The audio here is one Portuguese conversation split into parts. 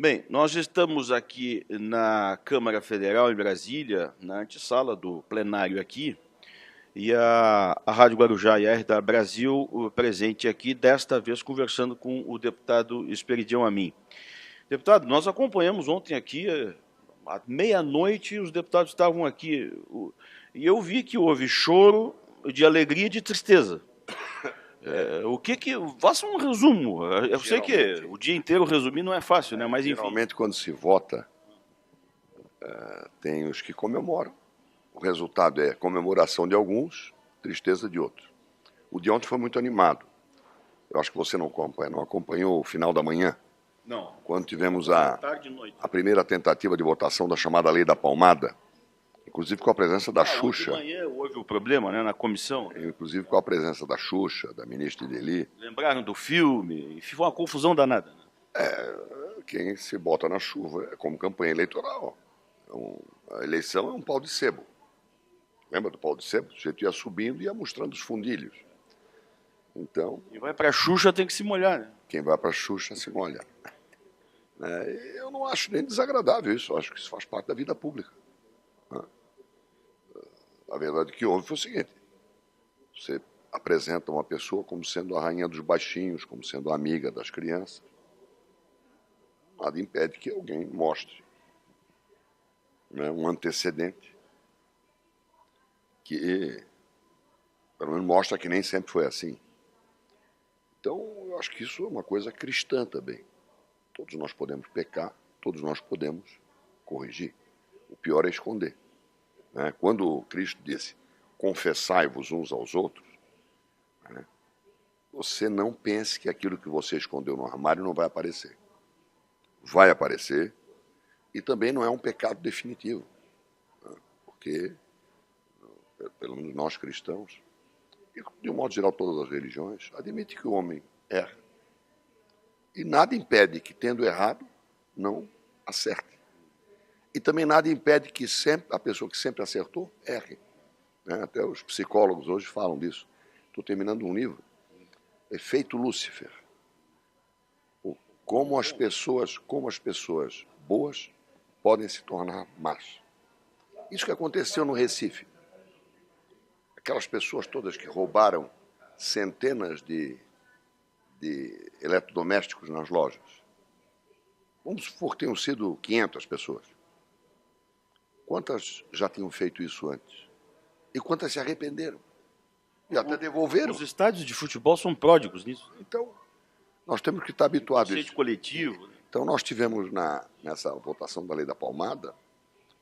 Bem, nós estamos aqui na Câmara Federal, em Brasília, na antessala do plenário aqui, e a Rádio Guarujá e a RDA Brasil presente aqui, desta vez conversando com o deputado Esperidião Amin. Deputado, nós acompanhamos ontem aqui, à meia-noite, os deputados estavam aqui, e eu vi que houve choro de alegria e de tristeza. Faça um resumo. Eu sei que o dia inteiro resumir não é fácil, né? Mas enfim. Geralmente, quando se vota, tem os que comemoram. O resultado é comemoração de alguns, tristeza de outros. O de ontem foi muito animado. Eu acho que você não acompanhou o final da manhã? Não. Quando tivemos a primeira tentativa de votação da chamada Lei da Palmada, inclusive com a presença da Xuxa. De manhã houve o problema, né, na comissão. Inclusive com a presença da Xuxa, da ministra Ideli. Lembraram do filme, foi uma confusão danada. Quem se bota na chuva é como campanha eleitoral. A eleição é um pau de sebo. Lembra do pau de sebo? O sujeito ia subindo e ia mostrando os fundilhos. Então, quem vai para a Xuxa tem que se molhar, né? Quem vai para a Xuxa se molha. Eu não acho nem desagradável isso, eu acho que isso faz parte da vida pública. A verdade que houve foi o seguinte: você apresenta uma pessoa como sendo a rainha dos baixinhos, como sendo a amiga das crianças. Nada impede que alguém mostre, né, um antecedente que, pelo menos, mostra que nem sempre foi assim. Então, eu acho que isso é uma coisa cristã também. Todos nós podemos pecar, todos nós podemos corrigir. O pior é esconder. Quando Cristo disse, confessai-vos uns aos outros, você não pense que aquilo que você escondeu no armário não vai aparecer. Vai aparecer, e também não é um pecado definitivo, porque, pelo menos nós cristãos, e de um modo geral todas as religiões, admite que o homem erra. E nada impede que, tendo errado, não acerte. E também nada impede que a pessoa que sempre acertou, erre. Até os psicólogos hoje falam disso. Estou terminando um livro, Efeito Lúcifer. Como as pessoas boas podem se tornar más. Isso que aconteceu no Recife. Aquelas pessoas todas que roubaram centenas de eletrodomésticos nas lojas. Vamos supor que tenham sido 500 pessoas. Quantas já tinham feito isso antes? E quantas se arrependeram? E até devolveram. Os estádios de futebol são pródigos nisso. Então, nós temos que estar habituados a isso. Coletivo. Então, nós tivemos nessa votação da Lei da Palmada,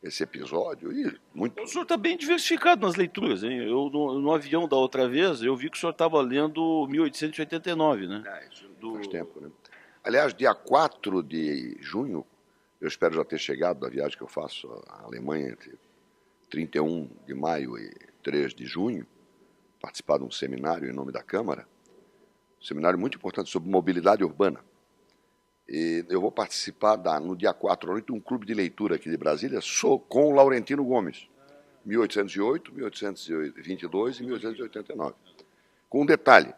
esse episódio, e muito... O senhor está bem diversificado nas leituras, hein? Eu, no avião da outra vez, eu vi que o senhor estava lendo 1889, né? Isso faz tempo, né? Aliás, dia 4 de junho, eu espero já ter chegado da viagem que eu faço à Alemanha entre 31 de maio e 3 de junho, participar de um seminário em nome da Câmara, um seminário muito importante sobre mobilidade urbana. E eu vou participar, no dia 4 à noite, de um clube de leitura aqui de Brasília, com o Laurentino Gomes, 1808, 1822 e 1889. Com um detalhe,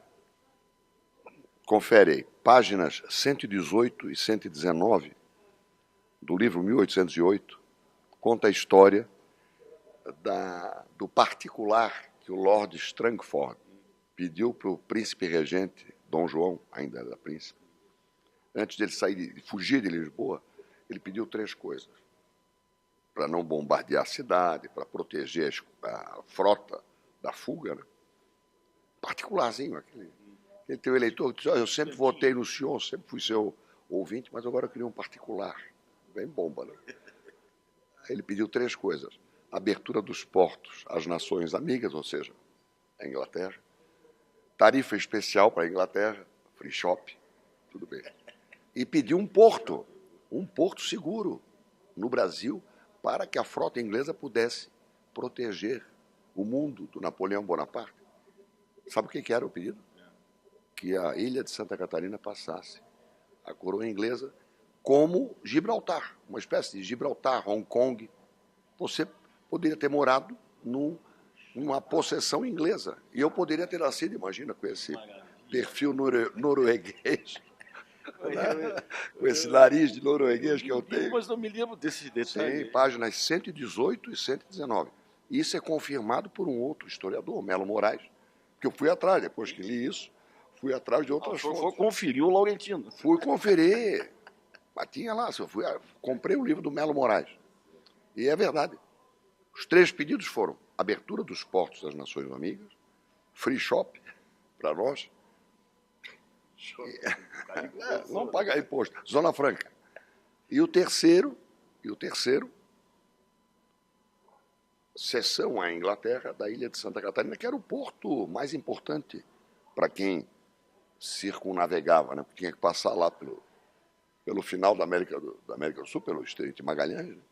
confere aí, páginas 118 e 119 do livro 1808, conta a história do particular que o Lord Strangford pediu para o príncipe regente, Dom João, ainda era príncipe. Antes de ele fugir de Lisboa, ele pediu 3 coisas. Para não bombardear a cidade, para proteger a frota da fuga, né? Particularzinho, aquele teu eleitor que diz, eu sempre votei no senhor, sempre fui seu ouvinte, mas agora eu queria um particular. Bem bomba, né? Aí ele pediu 3 coisas. Abertura dos portos às nações amigas, ou seja, a Inglaterra. Tarifa especial para a Inglaterra, free shop, tudo bem. E pediu um porto seguro no Brasil para que a frota inglesa pudesse proteger o mundo do Napoleão Bonaparte. Sabe o que era o pedido? Que a ilha de Santa Catarina passasse a coroa inglesa como Gibraltar, uma espécie de Gibraltar, Hong Kong. Você poderia ter morado numa possessão inglesa. E eu poderia ter nascido, imagina, com esse perfil norueguês. Com esse nariz de norueguês que eu tenho. Mas não me lembro desse detalhe. Sim, páginas 118 e 119. Isso é confirmado por um outro historiador, Melo Moraes, que eu fui atrás, depois que li isso, fui atrás de outras fontes. Foi conferir o Laurentino. Fui conferir. Mas tinha lá, comprei o livro do Melo Moraes. E é verdade. Os 3 pedidos foram abertura dos portos das Nações Amigas, free shop para nós, não pagar imposto, Zona Franca. E o terceiro, cessão à Inglaterra da ilha de Santa Catarina, que era o porto mais importante para quem circunnavegava, né? Porque tinha que passar lá pelo final da América do Sul, pelo Estreito de Magalhães. Né?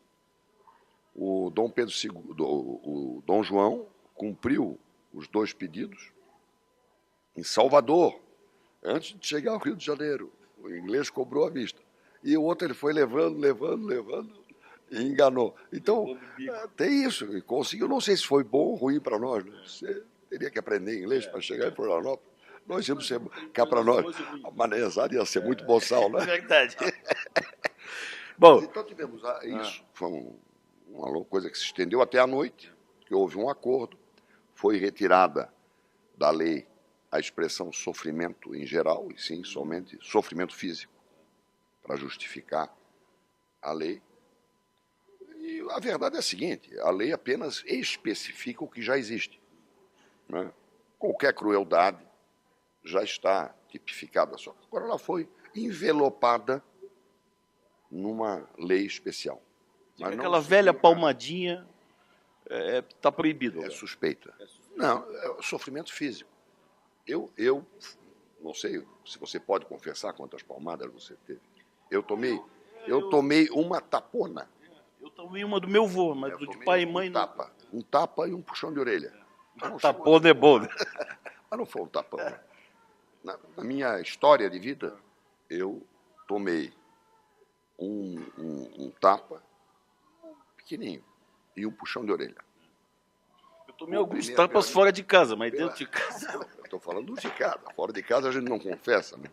O Dom Pedro II, o Dom João cumpriu os 2 pedidos em Salvador, antes de chegar ao Rio de Janeiro. O inglês cobrou à vista. E o outro ele foi levando, e enganou. Então, tem isso. E conseguiu, não sei se foi bom ou ruim para nós. Né? Você teria que aprender inglês para chegar em Florianópolis. Nós íamos ser, cá para nós, a manezada ia ser muito boçal, né? É verdade. Bom, então tivemos isso. Foi uma coisa que se estendeu até a noite, que houve um acordo, foi retirada da lei a expressão sofrimento em geral, e sim, somente sofrimento físico, para justificar a lei. E a verdade é a seguinte, a lei apenas especifica o que já existe. Né? Qualquer crueldade já está tipificada. Só agora ela foi envelopada numa lei especial. Mas aquela velha palmadinha está proibido. É suspeita. Não, é sofrimento físico. Eu não sei se você pode confessar quantas palmadas você teve. Eu tomei uma tapona. Eu tomei uma do meu avô, mas do de pai e mãe não. Um tapa e um puxão de orelha. Tapona é bom, né? Mas não foi um tapão. Né? Na minha história de vida, eu tomei um tapa pequenininho e um puxão de orelha. Eu tomei alguns tapas fora de casa, mas dentro de casa... Eu estou falando de casa. Fora de casa a gente não confessa, né?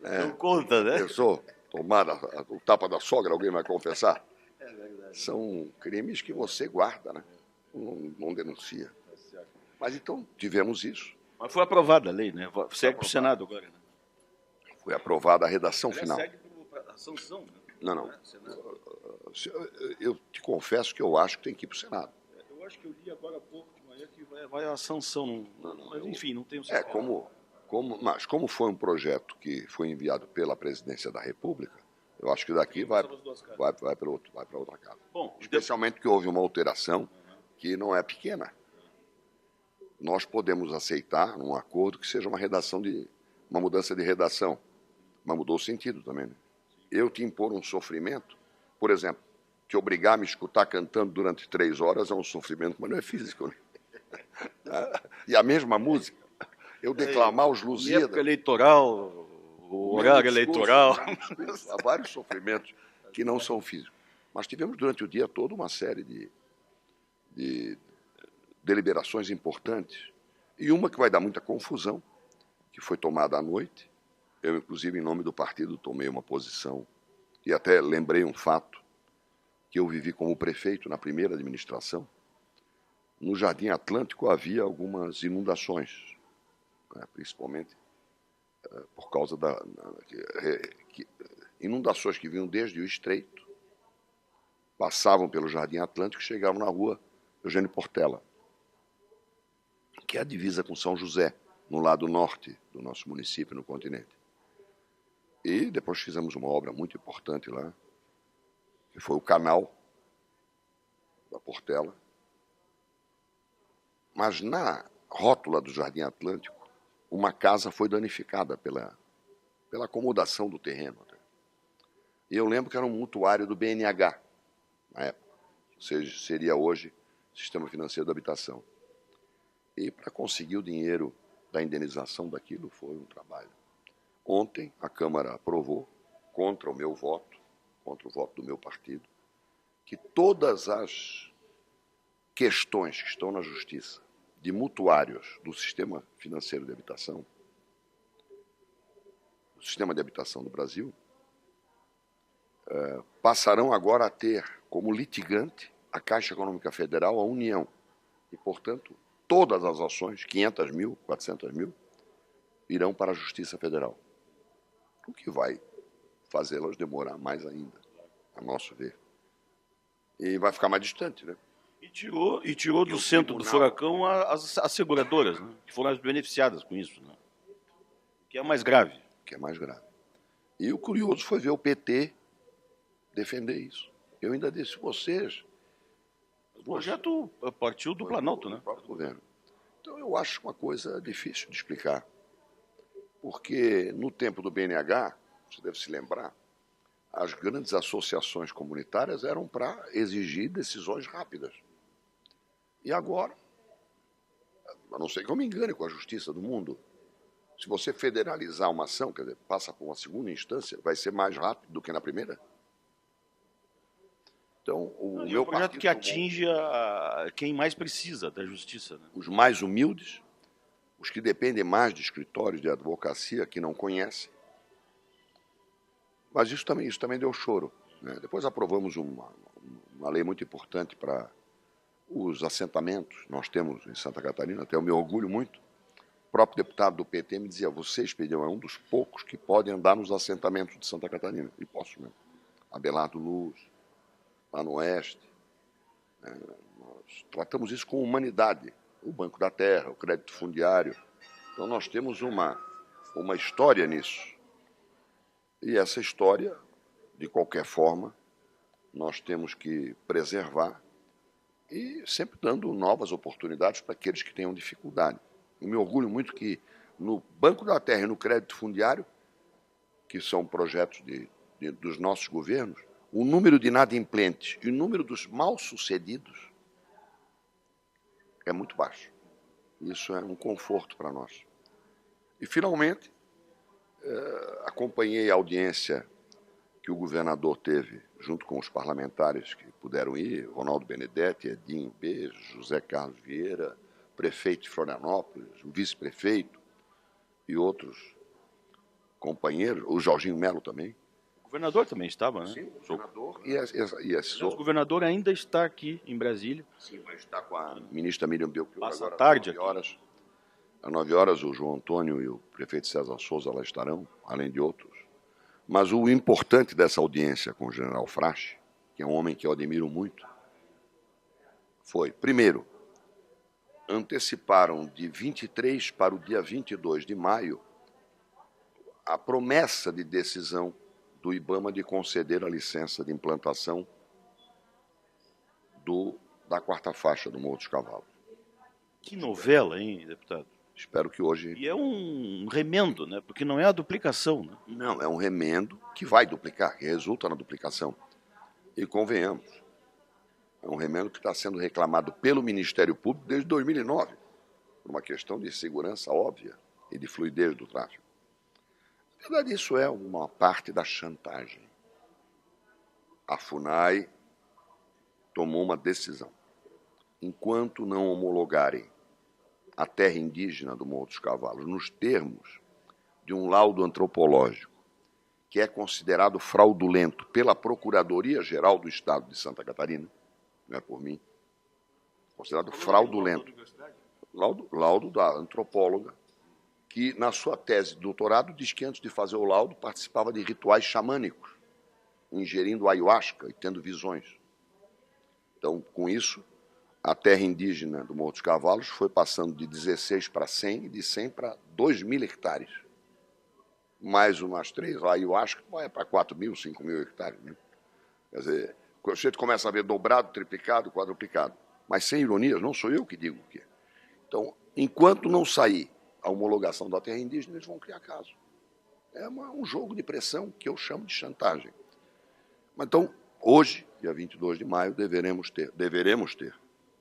Não conta, né? Eu sou tomada o tapa da sogra, alguém vai confessar? É verdade. São crimes que você guarda, né? Não denuncia. Mas então tivemos isso. Mas foi aprovada a lei, né? Segue para o Senado agora, né? Foi aprovada a redação final. Segue para a sanção, né? Não. Eu te confesso que eu acho que tem que ir para o Senado. Eu acho que eu li agora há pouco de manhã que vai a sanção. Mas, enfim, não tenho certeza. Mas como foi um projeto que foi enviado pela Presidência da República, eu acho que daqui vai para outra casa. Bom, especialmente porque houve uma alteração que não é pequena. Nós podemos aceitar num acordo que seja uma mudança de redação, mas mudou o sentido também. Né? Eu te impor um sofrimento, por exemplo, te obrigar a me escutar cantando durante 3 horas é um sofrimento, mas não é físico. Né? E a mesma música, eu declamar os Lusíadas. Época eleitoral, o horário eleitoral. Há vários sofrimentos que não são físicos. Mas tivemos durante o dia todo uma série de deliberações importantes. E uma que vai dar muita confusão, que foi tomada à noite. Eu, inclusive, em nome do partido, tomei uma posição e até lembrei um fato que eu vivi como prefeito na primeira administração. No Jardim Atlântico havia algumas inundações, né, principalmente por causa inundações que vinham desde o Estreito, passavam pelo Jardim Atlântico e chegavam na rua Eugênio Portela, que é a divisa com São José, no lado norte do nosso município, no continente. E depois fizemos uma obra muito importante lá, que foi o canal da Portela. Mas na rótula do Jardim Atlântico, uma casa foi danificada pela acomodação do terreno. E eu lembro que era um mutuário do BNH, na época, ou seja, seria hoje Sistema Financeiro da Habitação. E para conseguir o dinheiro da indenização daquilo foi um trabalho. Ontem a Câmara aprovou, contra o meu voto, contra o voto do meu partido, que todas as questões que estão na Justiça de mutuários do Sistema Financeiro de Habitação, sistema de habitação do Brasil, passarão agora a ter como litigante a Caixa Econômica Federal, a União. E, portanto, todas as ações, 500 mil, 400 mil, irão para a Justiça Federal. O que vai fazê-las demorar mais ainda, a nosso ver. E vai ficar mais distante, né? E tirou do centro do furacão as seguradoras, né? Que foram as beneficiadas com isso, né? Que é mais grave. Que é mais grave. E o curioso foi ver o PT defender isso. Eu ainda disse, vocês... O projeto partiu do Planalto, né? Do próprio governo. Então, eu acho uma coisa difícil de explicar. Porque no tempo do BNH, você deve se lembrar, as grandes associações comunitárias eram para exigir decisões rápidas. E agora, a não ser que eu me engane com a justiça do mundo, se você federalizar uma ação, quer dizer, passa por uma segunda instância, vai ser mais rápido do que na primeira? Então, o meu projeto que atinge quem mais precisa da justiça, né? Os mais humildes, os que dependem mais de escritórios de advocacia, que não conhecem. Mas isso também deu choro, né? Depois aprovamos uma lei muito importante para os assentamentos. Nós temos em Santa Catarina, até eu me orgulho muito. O próprio deputado do PT me dizia, você, Expedião, é um dos poucos que podem andar nos assentamentos de Santa Catarina. E posso mesmo. Abelardo Luz, lá no Oeste. Nós tratamos isso com humanidade. O Banco da Terra, o crédito fundiário. Então, nós temos uma história nisso. E essa história, de qualquer forma, nós temos que preservar e sempre dando novas oportunidades para aqueles que tenham dificuldade. Eu me orgulho muito que no Banco da Terra e no crédito fundiário, que são projetos dos nossos governos, o número de inadimplentes e o número dos mal-sucedidos é muito baixo. Isso é um conforto para nós. E, finalmente, acompanhei a audiência que o governador teve junto com os parlamentares que puderam ir, Ronaldo Benedetti, Edinho Bejo, José Carlos Vieira, prefeito de Florianópolis, o vice-prefeito e outros companheiros, o Jorginho Melo também. O governador também estava, né? Sim, o governador O governador ainda está aqui em Brasília. Sim, mas está com a ministra Miriam Belchior. Passa agora, tarde às 9 horas. Às 9 horas, o João Antônio e o prefeito César Souza lá estarão, além de outros. Mas o importante dessa audiência com o general Frache, que é um homem que eu admiro muito, foi, primeiro, anteciparam de 23 para o dia 22 de maio a promessa de decisão do IBAMA de conceder a licença de implantação da quarta faixa do Morro dos Cavalos. Que novela, hein, deputado? Espero que hoje... E é um remendo, né? Porque não é a duplicação, né? Não, é um remendo que vai duplicar, que resulta na duplicação. E convenhamos, é um remendo que está sendo reclamado pelo Ministério Público desde 2009, por uma questão de segurança óbvia e de fluidez do tráfego. Na verdade, isso é uma parte da chantagem. A FUNAI tomou uma decisão. Enquanto não homologarem a terra indígena do Morro dos Cavalos nos termos de um laudo antropológico que é considerado fraudulento pela Procuradoria-Geral do Estado de Santa Catarina, não é por mim, considerado fraudulento. Laudo da antropóloga, que na sua tese de doutorado diz que antes de fazer o laudo participava de rituais xamânicos, ingerindo ayahuasca e tendo visões. Então, com isso, a terra indígena do Morro dos Cavalos foi passando de 16 para 100 e de 100 para 2.000 hectares. Mais umas 3, a ayahuasca vai para 4.000, 5.000 hectares. Né? Quer dizer, a gente começa a ver dobrado, triplicado, quadruplicado. Mas, sem ironias, não sou eu que digo o quê. Então, enquanto não sair a homologação da terra indígena, eles vão criar caso. É um jogo de pressão que eu chamo de chantagem. Mas, então, hoje, dia 22 de maio, deveremos ter,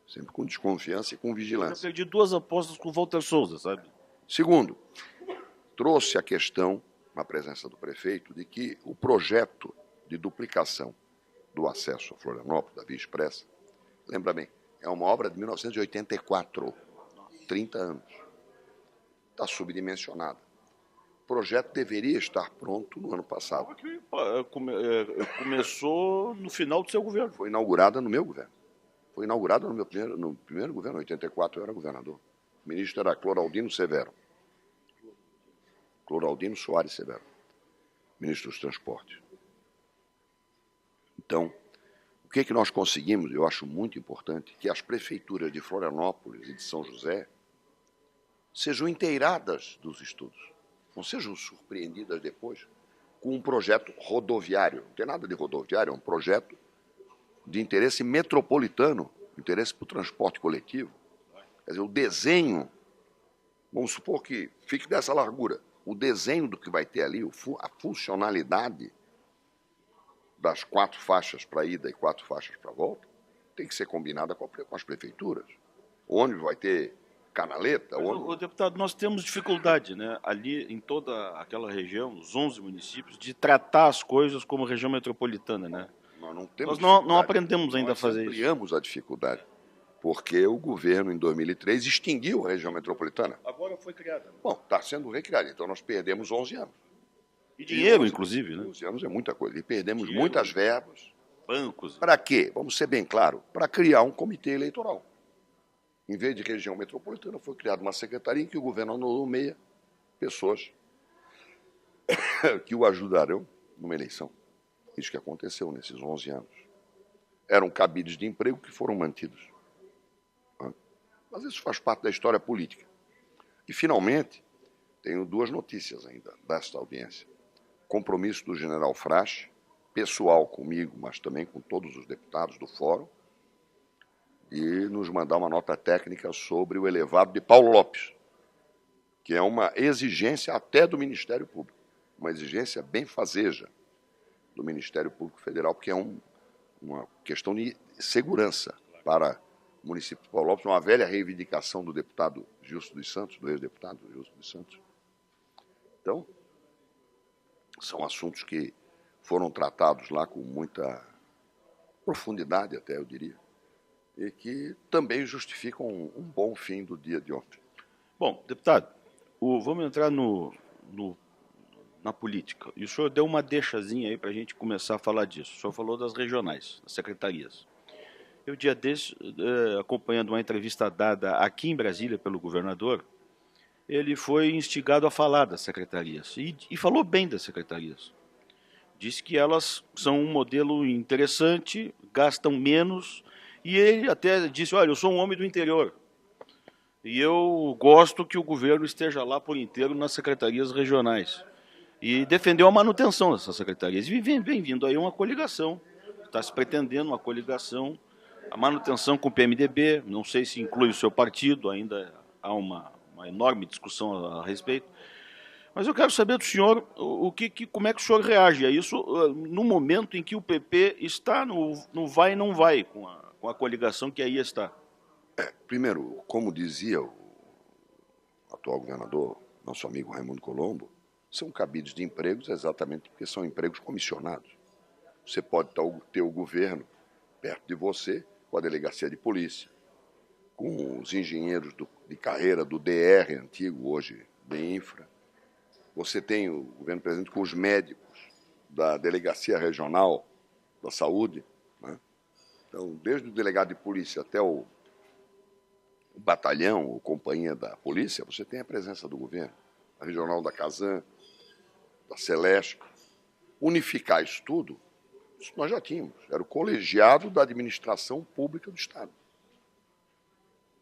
sempre com desconfiança e com vigilância. Eu já perdi 2 apostas com o Walter Souza, sabe? Segundo, trouxe a questão, na presença do prefeito, de que o projeto de duplicação do acesso a Florianópolis, da Via Expressa, lembra bem, é uma obra de 1984, 30 anos. Está subdimensionada. O projeto deveria estar pronto no ano passado. Começou no final do seu governo. Foi inaugurada no meu governo. Foi inaugurada no primeiro governo, em 84, eu era governador. O ministro era Cloraldino Severo. Cloraldino Soares Severo, ministro dos Transportes. Então, o que nós conseguimos, eu acho muito importante, que as prefeituras de Florianópolis e de São José sejam inteiradas dos estudos, não sejam surpreendidas depois com um projeto rodoviário. Não tem nada de rodoviário, é um projeto de interesse metropolitano, interesse para o transporte coletivo. Quer dizer, o desenho, vamos supor que fique dessa largura, o desenho do que vai ter ali, a funcionalidade das 4 faixas para ida e 4 faixas para volta, tem que ser combinada com as prefeituras. O ônibus vai ter canaleta. O deputado, nós temos dificuldade, né, ali em toda aquela região, os 11 municípios, de tratar as coisas como região metropolitana, né? Nós não aprendemos ainda a fazer isso. Nós ampliamos a dificuldade, porque o governo, em 2003, extinguiu a região metropolitana. Agora foi criada. Bom, está sendo recriada, então nós perdemos 11 anos. E dinheiro, inclusive, né? 11 anos é muita coisa. E perdemos muitas verbas. Bancos. Para quê? Vamos ser bem claros. Para criar um comitê eleitoral. Em vez de região metropolitana, foi criada uma secretaria em que o governo nomeia pessoas que o ajudarão numa eleição. Isso que aconteceu nesses 11 anos. Eram cabides de emprego que foram mantidos. Mas isso faz parte da história política. E, finalmente, tenho 2 notícias ainda desta audiência. Compromisso do general Frasch, pessoal comigo, mas também com todos os deputados do fórum, e nos mandar uma nota técnica sobre o elevado de Paulo Lopes, que é uma exigência até do Ministério Público, uma exigência benfazeja do Ministério Público Federal, porque é uma questão de segurança para o município de Paulo Lopes, uma velha reivindicação do deputado Gilson dos Santos, do ex-deputado Gilson dos Santos. Então, são assuntos que foram tratados lá com muita profundidade, até eu diria, e que também justificam um bom fim do dia de ontem. Bom, deputado, vamos entrar na política. E o senhor deu uma deixazinha aí para a gente começar a falar disso. O senhor falou das regionais, das secretarias. Eu, dia desses, acompanhando uma entrevista dada aqui em Brasília pelo governador, ele foi instigado a falar das secretarias e falou bem das secretarias. Disse que elas são um modelo interessante, gastam menos, e ele até disse, olha, eu sou um homem do interior, e eu gosto que o governo esteja lá por inteiro nas secretarias regionais. E defendeu a manutenção dessas secretarias. E vem vindo aí uma coligação, está se pretendendo uma coligação, a manutenção com o PMDB, não sei se inclui o seu partido, ainda há uma enorme discussão a respeito. Mas eu quero saber do senhor como é que o senhor reage a isso no momento em que o PP está no vai e não vai com a coligação que aí está. Primeiro, como dizia o atual governador, nosso amigo Raimundo Colombo, são cabides de empregos exatamente porque são empregos comissionados. Você pode ter o governo perto de você, com a delegacia de polícia, com os engenheiros de carreira do DR antigo, hoje de Infra. Você tem o governo presente com os médicos da Delegacia Regional da Saúde, né? Então, desde o delegado de polícia até o batalhão ou companhia da polícia, você tem a presença do governo, a regional da Casan, da Celeste. Unificar isso tudo, isso nós já tínhamos. Era o colegiado da administração pública do Estado.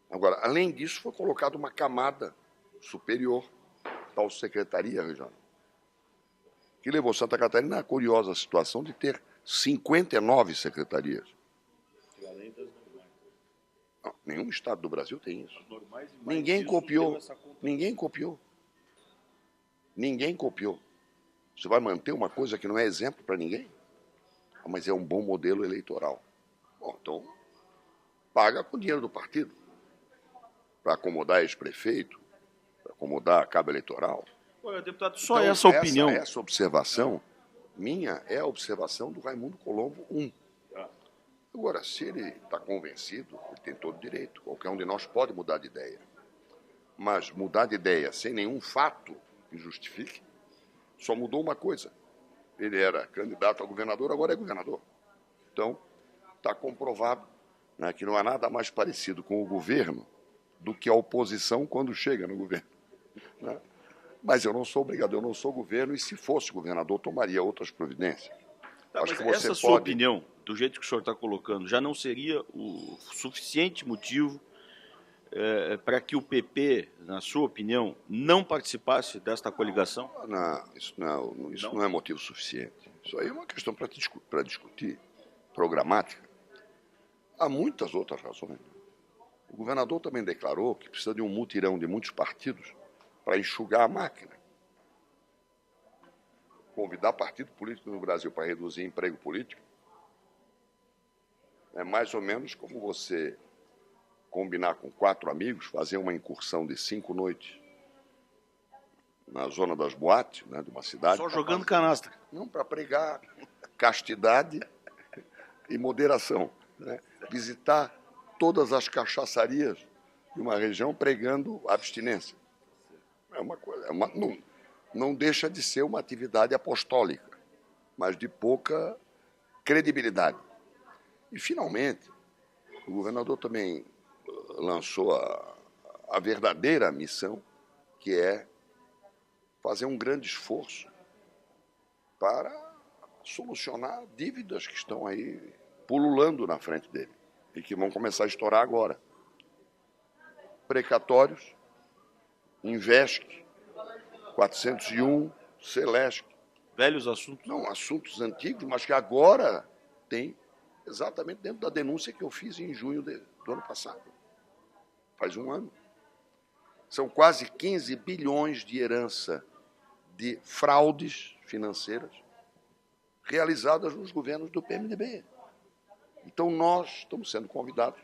Agora, além disso, foi colocada uma camada superior, tal secretaria regional, que levou Santa Catarina à curiosa situação de ter 59 secretarias. Além das normais. Não, nenhum estado do Brasil tem isso. Ninguém copiou. Ninguém copiou. Você vai manter uma coisa que não é exemplo para ninguém? Mas é um bom modelo eleitoral. Bom, então, paga com o dinheiro do partido. Para acomodar ex-prefeito, para acomodar a cabo eleitoral. Olha, deputado, só então, essa opinião. Essa observação minha é a observação do Raimundo Colombo I. Agora, se ele está convencido, ele tem todo direito. Qualquer um de nós pode mudar de ideia. Mas mudar de ideia sem nenhum fato que justifique, Só mudou uma coisa. Ele era candidato a governador, agora é governador. Então, está comprovado, né, que não há nada mais parecido com o governo do que a oposição quando chega no governo, né? Mas eu não sou obrigado, eu não sou governo, e se fosse governador, tomaria outras providências. Tá, mas essa sua opinião, do jeito que o senhor está colocando, já não seria o suficiente motivo para que o PP, na sua opinião, não participasse desta coligação? Não, isso não é motivo suficiente. Isso aí é uma questão para discutir, programática. Há muitas outras razões. O governador também declarou que precisa de um mutirão de muitos partidos para enxugar a máquina. Convidar partido político no Brasil para reduzir emprego político é mais ou menos como você combinar com 4 amigos, fazer uma incursão de 5 noites na zona das boates, né, de uma cidade. Só jogando canastra. Não, para pregar castidade e moderação, né? Visitar todas as cachaçarias de uma região pregando abstinência. É uma coisa, não deixa de ser uma atividade apostólica, mas de pouca credibilidade. E, finalmente, o governador também lançou a verdadeira missão, que é fazer um grande esforço para solucionar dívidas que estão aí pululando na frente dele e que vão começar a estourar agora. Precatórios, Invesc, 401, Celesc. Velhos assuntos? Não, assuntos antigos, mas que agora tem exatamente dentro da denúncia que eu fiz em junho do ano passado. Faz um ano. São quase 15 bilhões de herança de fraudes financeiras realizadas nos governos do PMDB. Então, nós estamos sendo convidados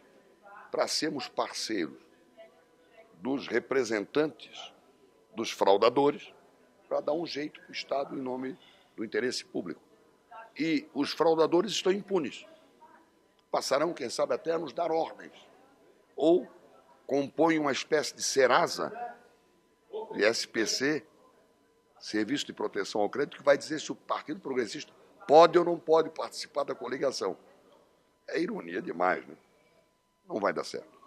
para sermos parceiros dos representantes dos fraudadores para dar um jeito para o Estado em nome do interesse público. E os fraudadores estão impunes. Passarão, quem sabe, até a nos dar ordens. Ou compõem uma espécie de Serasa, de SPC, Serviço de Proteção ao Crédito, que vai dizer se o Partido Progressista pode ou não pode participar da coligação. É ironia demais, né? Não vai dar certo.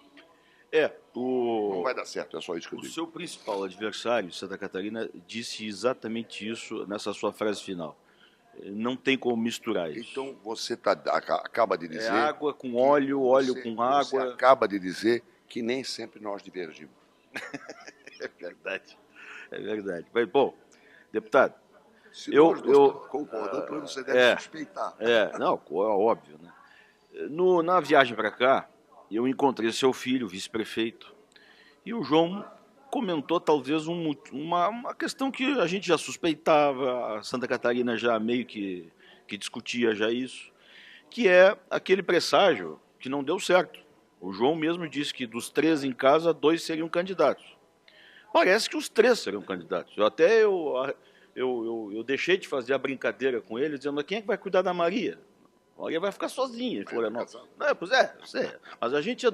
Não vai dar certo, é só isso que eu digo. O seu principal adversário, Santa Catarina, disse exatamente isso nessa sua frase final. Não tem como misturar isso. Então, você acaba de dizer... É água com óleo, óleo com água... Você acaba de dizer que nem sempre nós divergimos. É verdade. É verdade. Mas, bom, deputado... Se nós concordamos, você deve suspeitar. Não, é óbvio, né? Na viagem para cá, eu encontrei seu filho, vice-prefeito, e o João comentou talvez uma questão que a gente já suspeitava, a Santa Catarina já meio que discutia já isso, que é aquele presságio que não deu certo. O João mesmo disse que dos 3 em casa, 2 seriam candidatos. Parece que os 3 serão candidatos. Eu deixei de fazer a brincadeira com ele, dizendo: quem é que vai cuidar da Maria? A Maria vai ficar sozinha em Florianópolis. Pois é, eu sei. Mas a gente é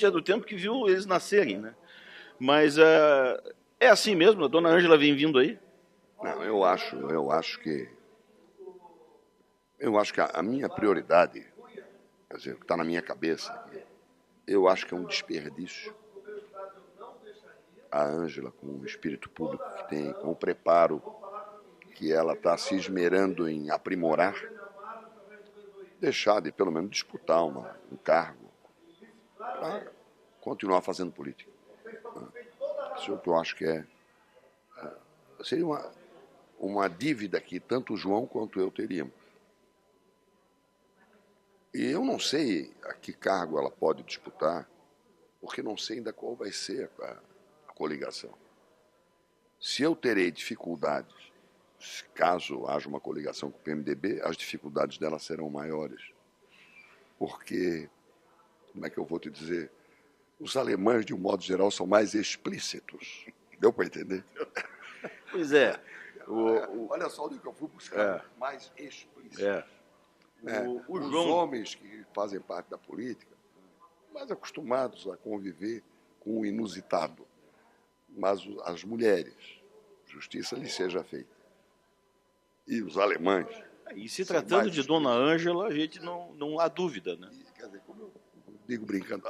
do tempo que viu eles nascerem, né? Mas é assim mesmo, a dona Ângela vem vindo aí? Não, eu acho que a minha prioridade, quer dizer, o que está na minha cabeça, eu acho que é um desperdício a Ângela, com o espírito público que tem, com o preparo que ela está se esmerando em aprimorar, deixar de, pelo menos, disputar um cargo para continuar fazendo política. Isso é o que eu acho que seria uma dívida que tanto o João quanto eu teríamos. E eu não sei a que cargo ela pode disputar, porque não sei ainda qual vai ser a coligação. Se eu terei dificuldades, caso haja uma coligação com o PMDB, as dificuldades dela serão maiores. Porque, como é que eu vou te dizer, os alemães, de um modo geral, são mais explícitos. Deu para entender? Pois é. Olha só onde que eu fui buscar, mais explícitos. Os homens que fazem parte da política, mais acostumados a conviver com o inusitado. Mas as mulheres, justiça lhe seja feita. E os alemães... E se tratando de Dona Ângela, a gente não há dúvida, né? Quer dizer, como eu digo brincando,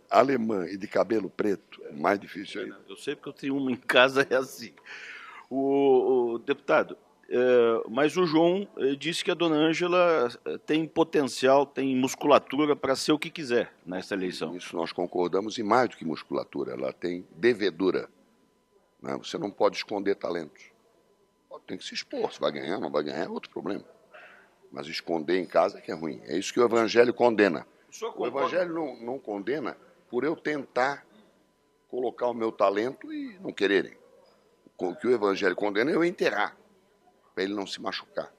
alemã e de cabelo preto, é mais difícil ainda. Eu sei porque eu tenho uma em casa, é assim. O deputado, mas o João disse que a Dona Ângela tem potencial, tem musculatura para ser o que quiser nessa eleição. Isso nós concordamos, e mais do que musculatura, ela tem devedura. Né? Você não pode esconder talentos. Tem que se expor, se vai ganhar, não vai ganhar, é outro problema. Mas esconder em casa é que é ruim. É isso que o Evangelho condena. O Evangelho não condena por eu tentar colocar o meu talento e não quererem. O que o Evangelho condena é eu enterrar, para ele não se machucar.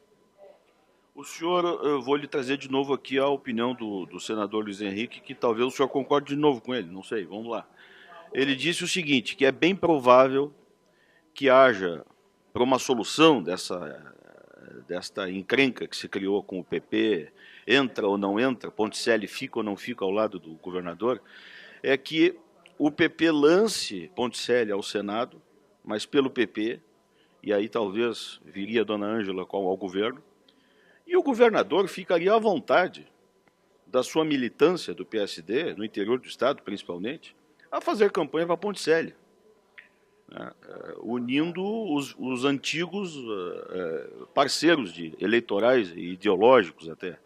O senhor, eu vou lhe trazer de novo aqui a opinião do senador Luiz Henrique, que talvez o senhor concorde de novo com ele, não sei, vamos lá. Ele disse o seguinte, que é bem provável que haja, para uma solução desta encrenca que se criou com o PP, entra ou não entra, Ponticelli fica ou não fica ao lado do governador, é que o PP lance Ponticelli ao Senado, mas pelo PP, e aí talvez viria a Dona Ângela ao governo, e o governador ficaria à vontade da sua militância do PSD, no interior do Estado principalmente, a fazer campanha para Ponticelli, né, unindo os antigos parceiros eleitorais e ideológicos até.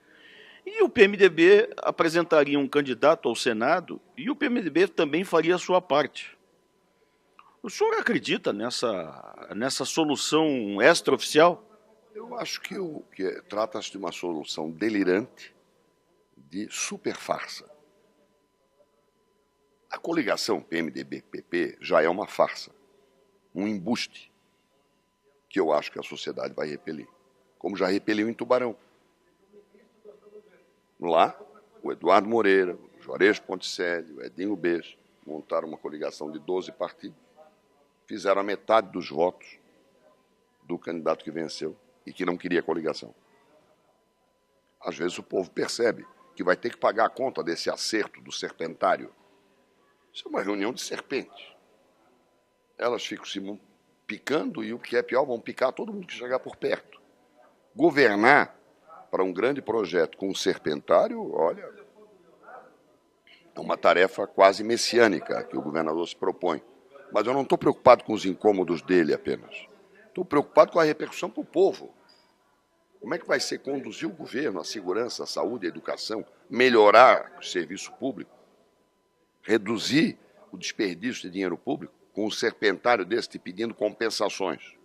E o PMDB apresentaria um candidato ao Senado e o PMDB também faria a sua parte. O senhor acredita nessa solução extraoficial? Eu acho que trata-se de uma solução delirante de super farsa. A coligação PMDB-PP já é uma farsa, um embuste, que eu acho que a sociedade vai repelir, como já repeliu em Tubarão. Lá, o Eduardo Moreira, o Juarez Ponticelli, o Edinho Bez montaram uma coligação de 12 partidos, fizeram a metade dos votos do candidato que venceu e que não queria coligação. Às vezes o povo percebe que vai ter que pagar a conta desse acerto do serpentário. Isso é uma reunião de serpentes. Elas ficam se picando e, o que é pior, vão picar todo mundo que chegar por perto. Governar para um grande projeto com um serpentário, olha, é uma tarefa quase messiânica que o governador se propõe. Mas eu não estou preocupado com os incômodos dele apenas. Estou preocupado com a repercussão para o povo. Como é que vai ser conduzir o governo, a segurança, a saúde, a educação, melhorar o serviço público, reduzir o desperdício de dinheiro público com um serpentário desse te pedindo compensações.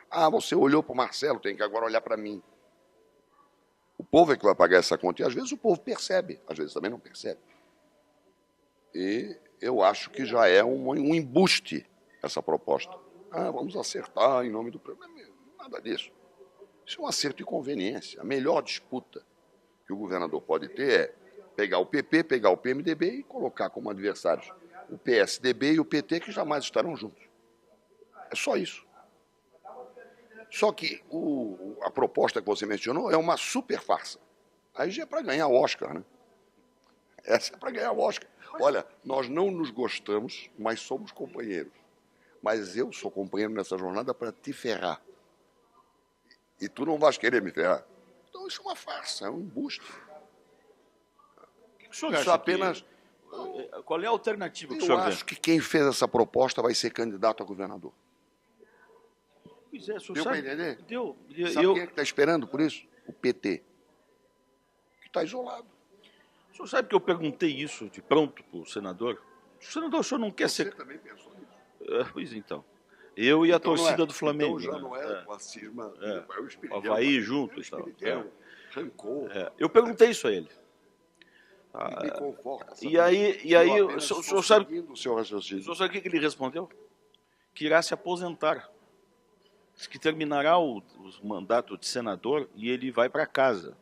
Ah, você olhou para o Marcelo, tem que agora olhar para mim. O povo é que vai pagar essa conta. E às vezes o povo percebe, às vezes também não percebe. E eu acho que já é um embuste essa proposta. Ah, vamos acertar em nome do problema. Nada disso. Isso é um acerto de conveniência. A melhor disputa que o governador pode ter é pegar o PP, pegar o PMDB e colocar como adversários o PSDB e o PT, que jamais estarão juntos. É só isso. Só que a proposta que você mencionou é uma super farsa. Aí já é para ganhar o Oscar, né? Essa é para ganhar o Oscar. Olha, nós não nos gostamos, mas somos companheiros. Mas eu sou companheiro nessa jornada para te ferrar. E tu não vais querer me ferrar. Então isso é uma farsa, é um embuste. O senhor acha apenas... Qual é a alternativa que o senhor vê? Eu acho que quem fez essa proposta vai ser candidato a governador. Pois é, o senhor deu sabe... para entender? Deu. Sabe quem é que está esperando por isso? O PT. Que está isolado. O senhor sabe que eu perguntei isso de pronto para o senador? Senador, o senhor não quer ser... Você também pensou nisso? Pois então. Eu e a torcida do Flamengo. Então já não é o cisma, é o espírito. Havaí junto e tal. Rancor. Eu perguntei isso a ele. Me conforta. E aí o senhor sabe o seu raciocínio. O senhor sabe o que ele respondeu? Que irá se aposentar. Diz que terminará o mandato de senador e ele vai para casa.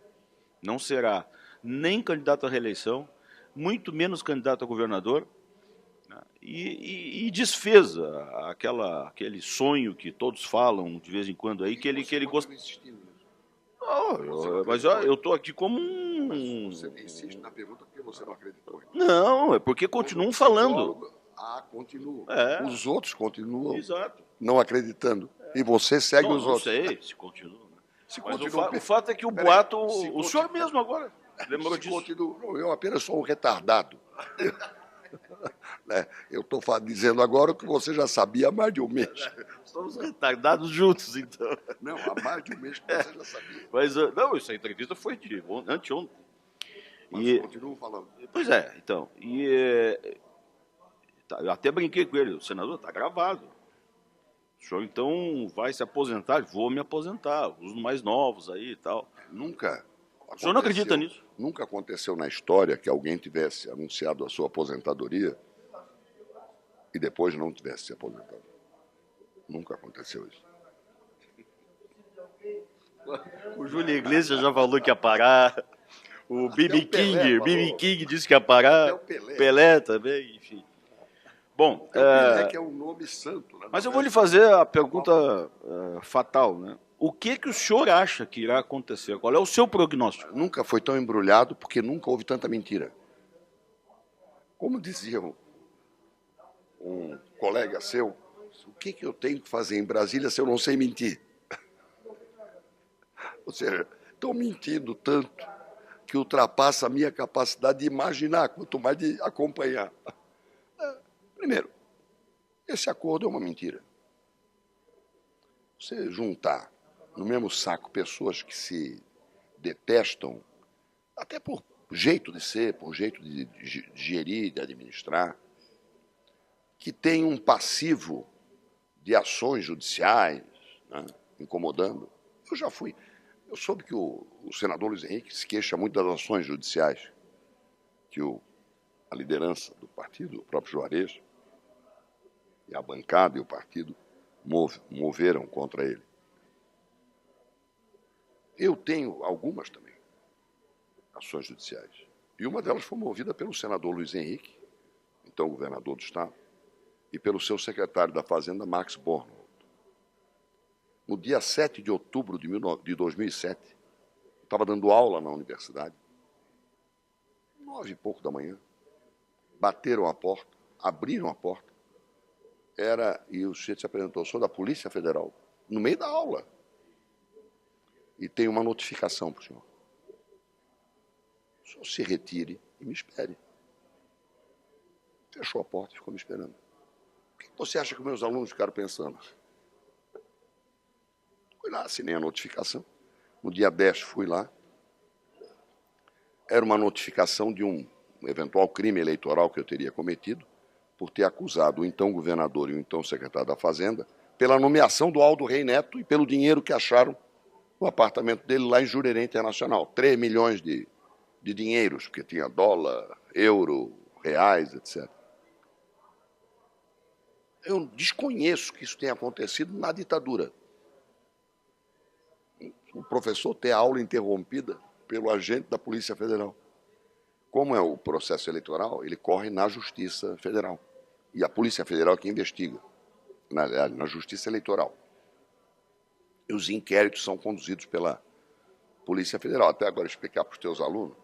Não será nem candidato à reeleição, muito menos candidato a governador, né? E desfez aquele sonho que todos falam de vez em quando aí, que ele gosta. Mas eu estou aqui como um... Você insiste na pergunta porque você não acreditou. Não, é porque continuam falando. Continua. É. Os outros continuam. Exato. não acreditando. E você segue os outros. Não sei se continua. Né? Se Mas continua, o fato é que o boato, o senhor mesmo agora lembrou disso. Não, eu apenas sou um retardado. Né? Eu estou dizendo agora o que você já sabia há mais de um mês. Estamos retardados juntos, então. Não, há mais de um mês que você já sabia. Mas, não, essa entrevista foi de anteontem. Mas continuo falando. Pois é, então. Eu até brinquei com ele, o senador, está gravado. O senhor, então, vai se aposentar? Vou me aposentar, os mais novos aí e tal. Nunca. O senhor não acredita nisso? Nunca aconteceu na história que alguém tivesse anunciado a sua aposentadoria e depois não tivesse se aposentado. Nunca aconteceu isso. O Júlio Iglesias já falou que ia parar. O B.B. King disse que ia parar. Pelé também, enfim. Bom, Pelé que é um nome santo. Né? Mas eu vou lhe fazer a pergunta fatal, né? O que o senhor acha que irá acontecer? Qual é o seu prognóstico? Nunca foi tão embrulhado porque nunca houve tanta mentira. Como dizia um colega seu, o que eu tenho que fazer em Brasília se eu não sei mentir? Ou seja, estão mentindo tanto que ultrapassa a minha capacidade de imaginar, quanto mais de acompanhar. Primeiro, esse acordo é uma mentira. Você juntar no mesmo saco pessoas que se detestam, até por jeito de ser, por jeito de gerir, de administrar, que tem um passivo de ações judiciais, né, incomodando. Eu soube que o senador Luiz Henrique se queixa muito das ações judiciais que a liderança do partido, o próprio Juarez, e a bancada e o partido moveram contra ele. Eu tenho algumas também, ações judiciais. E uma delas foi movida pelo senador Luiz Henrique, então governador do Estado, e pelo seu secretário da Fazenda, Max Bornold. No dia 7 de outubro de 2007, eu estava dando aula na universidade, 9h pouco da manhã, bateram a porta, abriram a porta, e o sujeito se apresentou, sou da Polícia Federal, no meio da aula. E tem uma notificação para o senhor. O senhor se retire e me espere. Fechou a porta e ficou me esperando. O que você acha que meus alunos ficaram pensando? Fui lá, assinei a notificação. No dia 10 fui lá. Era uma notificação de um eventual crime eleitoral que eu teria cometido por ter acusado o então governador e o então secretário da Fazenda pela nomeação do Aldo Rei Neto e pelo dinheiro que acharam no apartamento dele lá em Jurerê Internacional. 3 milhões de dinheiros, porque tinha dólar, euro, reais, etc. Eu desconheço que isso tenha acontecido na ditadura. O professor ter a aula interrompida pelo agente da Polícia Federal. Como é o processo eleitoral, ele corre na Justiça Federal. E a Polícia Federal é que investiga, na Justiça Eleitoral. E os inquéritos são conduzidos pela Polícia Federal. Até agora explicar para os teus alunos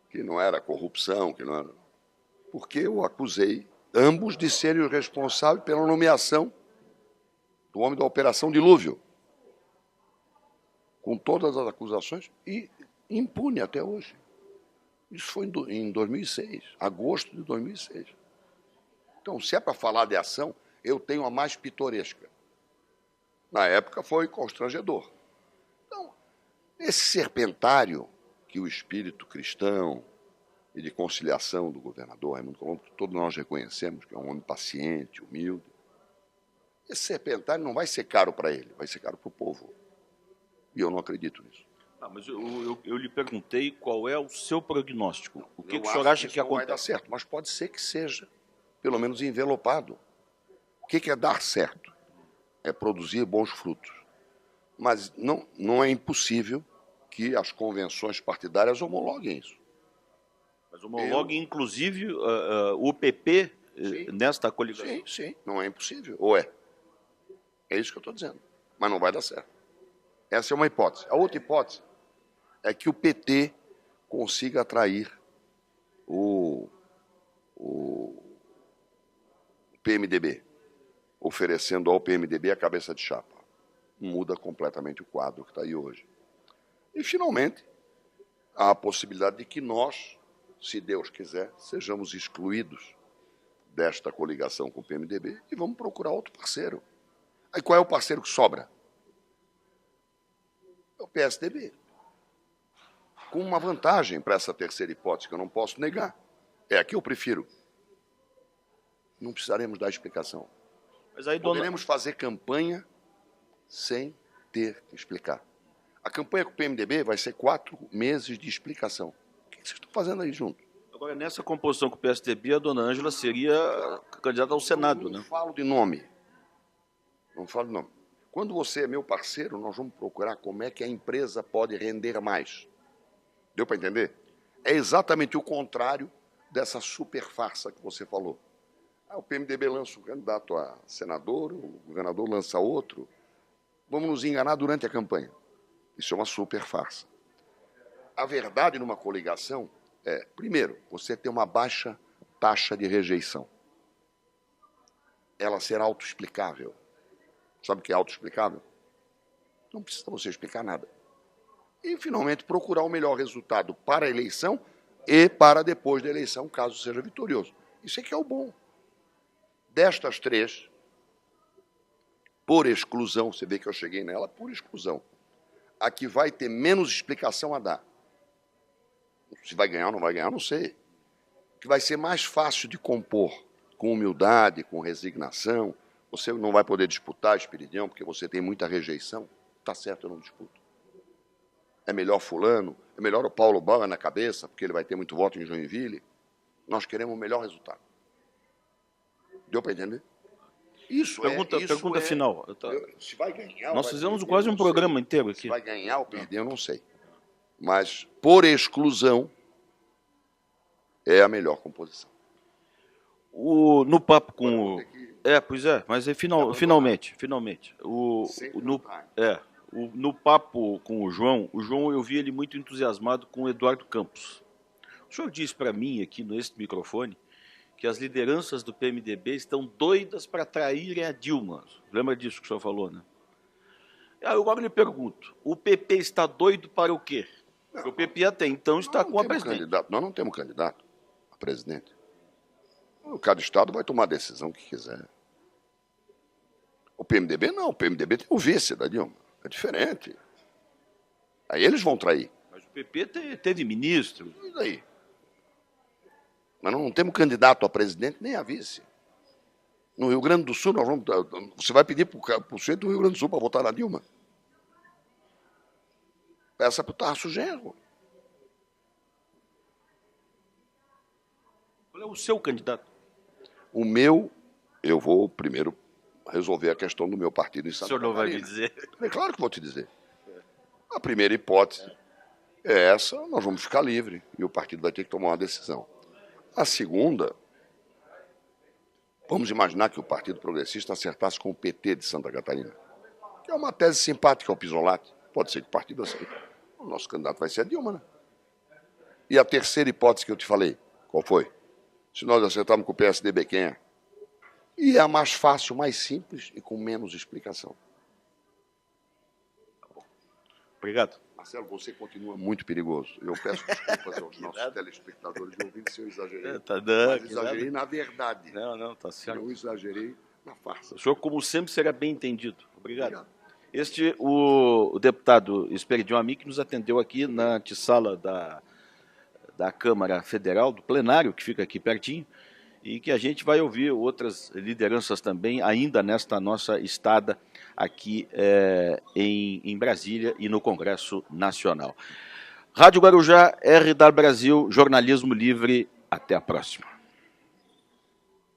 que não era corrupção, que não era... Porque eu acusei ambos de serem os responsáveis pela nomeação do homem da Operação Dilúvio, com todas as acusações, e impune até hoje. Isso foi em 2006, agosto de 2006. Então, se é para falar de ação, eu tenho a mais pitoresca. Na época foi constrangedor. Então, esse serpentário que o espírito cristão e de conciliação do governador Raimundo Colombo, que todos nós reconhecemos que é um homem paciente, humilde, esse serpentário não vai ser caro para ele, vai ser caro para o povo. E eu não acredito nisso. Mas eu lhe perguntei qual é o seu prognóstico. O que o senhor acha que acontece? Não vai dar certo, mas pode ser que seja, pelo menos envelopado. O que é dar certo? É produzir bons frutos. Mas não é impossível que as convenções partidárias homologuem isso. Mas homologuem, inclusive, o PP nesta coligação? Sim, não é impossível. Ou é? É isso que eu estou dizendo. Mas não vai dar certo. Essa é uma hipótese. A outra hipótese é que o PT consiga atrair o PMDB. oferecendo ao PMDB a cabeça de chapa. Muda completamente o quadro que está aí hoje. E, finalmente, há a possibilidade de que nós, se Deus quiser, sejamos excluídos desta coligação com o PMDB e vamos procurar outro parceiro. Aí qual é o parceiro que sobra? É o PSDB. Com uma vantagem para essa terceira hipótese que eu não posso negar. É a que eu prefiro. Não precisaremos dar explicação. Mas aí, poderemos fazer campanha sem ter que explicar. A campanha com o PMDB vai ser 4 meses de explicação. O que vocês estão fazendo aí junto? Agora, nessa composição com o PSDB, a dona Ângela seria candidata ao Senado, né? Não falo de nome. Não falo de nome. Quando você é meu parceiro, nós vamos procurar como é que a empresa pode render mais. Deu para entender? É exatamente o contrário dessa super farsa que você falou. O PMDB lança um candidato a senador, o governador lança outro. Vamos nos enganar durante a campanha. Isso é uma super farsa. A verdade numa coligação é, primeiro, você ter uma baixa taxa de rejeição. Ela será autoexplicável. Sabe o que é autoexplicável? Não precisa você explicar nada. E, finalmente, procurar o melhor resultado para a eleição e para depois da eleição, caso seja vitorioso. Isso é que é o bom. Destas 3, por exclusão, você vê que eu cheguei nela, por exclusão, a que vai ter menos explicação a dar. Se vai ganhar ou não vai ganhar, não sei. Que vai ser mais fácil de compor, com humildade, com resignação. Você não vai poder disputar, Esperidião, porque você tem muita rejeição. Tá certo, eu não disputo. É melhor fulano, é melhor o Paulo Bauer na cabeça, porque ele vai ter muito voto em Joinville. Nós queremos o melhor resultado. Deu para entender? Pergunta final. Se vai ganhar, nós fizemos quase um programa inteiro aqui. Se vai ganhar ou perder, eu não sei. Mas, por exclusão, é a melhor composição. No papo com... pois é, mas finalmente. No papo com o João eu vi ele muito entusiasmado com o Eduardo Campos. O senhor disse para mim aqui nesse microfone que as lideranças do PMDB estão doidas para traírem a Dilma. Lembra disso que o senhor falou, né? Agora eu lhe pergunto, o PP está doido para o quê? Porque o PP até então está com a presidente. Nós não temos candidato a presidente. Cada estado vai tomar a decisão que quiser. O PMDB não, o PMDB tem o vice da Dilma. É diferente. Aí eles vão trair. Mas o PP teve ministro. E daí? Mas nós não temos candidato a presidente nem a vice. No Rio Grande do Sul, você vai pedir para o centro do Rio Grande do Sul para votar na Dilma? Peça para o Tarso Genro. Qual é o seu candidato? O meu, eu vou primeiro resolver a questão do meu partido em Santa Catarina. O senhor não vai me dizer? É claro que vou te dizer. A primeira hipótese é essa, nós vamos ficar livre e o partido vai ter que tomar uma decisão. A segunda, vamos imaginar que o Partido Progressista acertasse com o PT de Santa Catarina, que é uma tese simpática ao Pisolati. Pode ser que o partido aceite. O nosso candidato vai ser a Dilma, né? E a terceira hipótese que eu te falei, qual foi? Se nós acertarmos com o PSDB, quem é? E é a mais fácil, mais simples e com menos explicação. Obrigado. Marcelo, você continua muito perigoso. Eu peço desculpas aos nossos telespectadores de ouvir se eu exagerei. Mas exagerei na verdade. Não, tá certo. Eu exagerei na farsa. O senhor, como sempre, será bem entendido. Obrigado. O deputado Esperidião Amic nos atendeu aqui na antessala da Câmara Federal, do plenário, que fica aqui pertinho, e que a gente vai ouvir outras lideranças também, ainda nesta nossa estada aqui em Brasília e no Congresso Nacional. Rádio Guarujá, RW Brasil, jornalismo livre. Até a próxima.